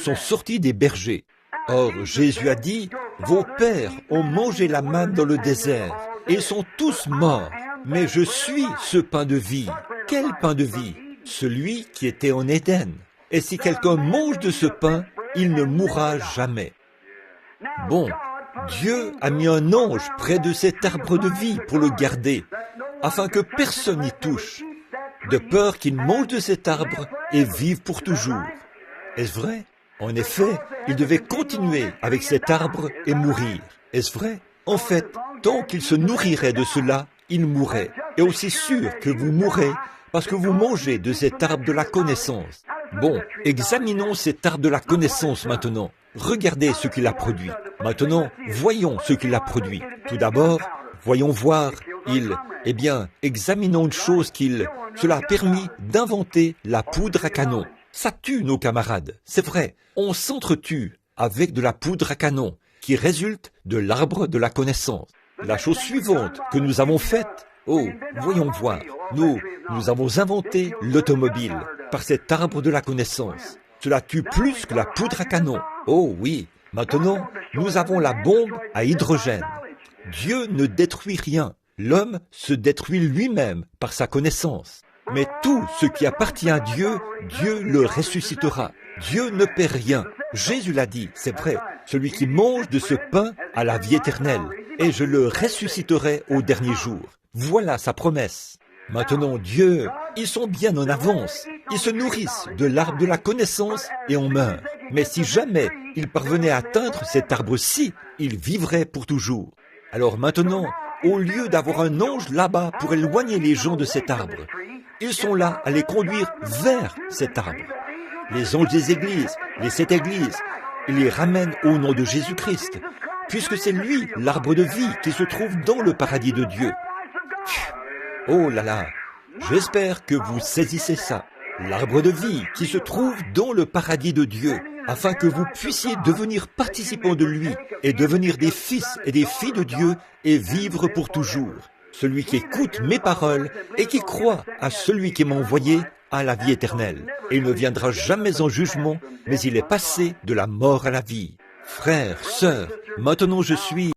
sont sortis des bergers. Or, Jésus a dit, « Vos pères ont mangé la manne dans le désert, et ils sont tous morts. Mais je suis ce pain de vie. » Quel pain de vie? Celui qui était en Éden. Et si quelqu'un mange de ce pain, il ne mourra jamais. Bon, Dieu a mis un ange près de cet arbre de vie pour le garder, afin que personne n'y touche, de peur qu'il mange de cet arbre et vive pour toujours. Est-ce vrai? En effet, il devait continuer avec cet arbre et mourir. Est-ce vrai? En fait, tant qu'il se nourrirait de cela, il mourrait. Et aussi sûr que vous mourrez parce que vous mangez de cet arbre de la connaissance. Bon, examinons cet arbre de la connaissance maintenant. Regardez ce qu'il a produit. Maintenant, voyons ce qu'il a produit. Tout d'abord, voyons voir, examinons une chose cela a permis d'inventer la poudre à canon. Ça tue nos camarades, c'est vrai. On s'entretue avec de la poudre à canon qui résulte de l'arbre de la connaissance. La chose suivante que nous avons faite, voyons voir, nous avons inventé l'automobile par cet arbre de la connaissance. Cela tue plus que la poudre à canon. Oh oui, maintenant, nous avons la bombe à hydrogène. Dieu ne détruit rien. L'homme se détruit lui-même par sa connaissance. Mais tout ce qui appartient à Dieu, Dieu le ressuscitera. Dieu ne perd rien. Jésus l'a dit, c'est vrai. Celui qui mange de ce pain a la vie éternelle. Et je le ressusciterai au dernier jour. Voilà sa promesse. Maintenant, Dieu, ils sont bien en avance. Ils se nourrissent de l'arbre de la connaissance et on meurt. Mais si jamais ils parvenaient à atteindre cet arbre-ci, ils vivraient pour toujours. Alors maintenant, au lieu d'avoir un ange là-bas pour éloigner les gens de cet arbre, ils sont là à les conduire vers cet arbre. Les anges des églises, les 7 églises, ils les ramènent au nom de Jésus-Christ, puisque c'est lui, l'arbre de vie, qui se trouve dans le paradis de Dieu. Oh là là, j'espère que vous saisissez ça. L'arbre de vie qui se trouve dans le paradis de Dieu, afin que vous puissiez devenir participants de lui et devenir des fils et des filles de Dieu et vivre pour toujours. Celui qui écoute mes paroles et qui croit à celui qui m'a envoyé a la vie éternelle. Et il ne viendra jamais en jugement, mais il est passé de la mort à la vie. Frères, sœurs, maintenant je suis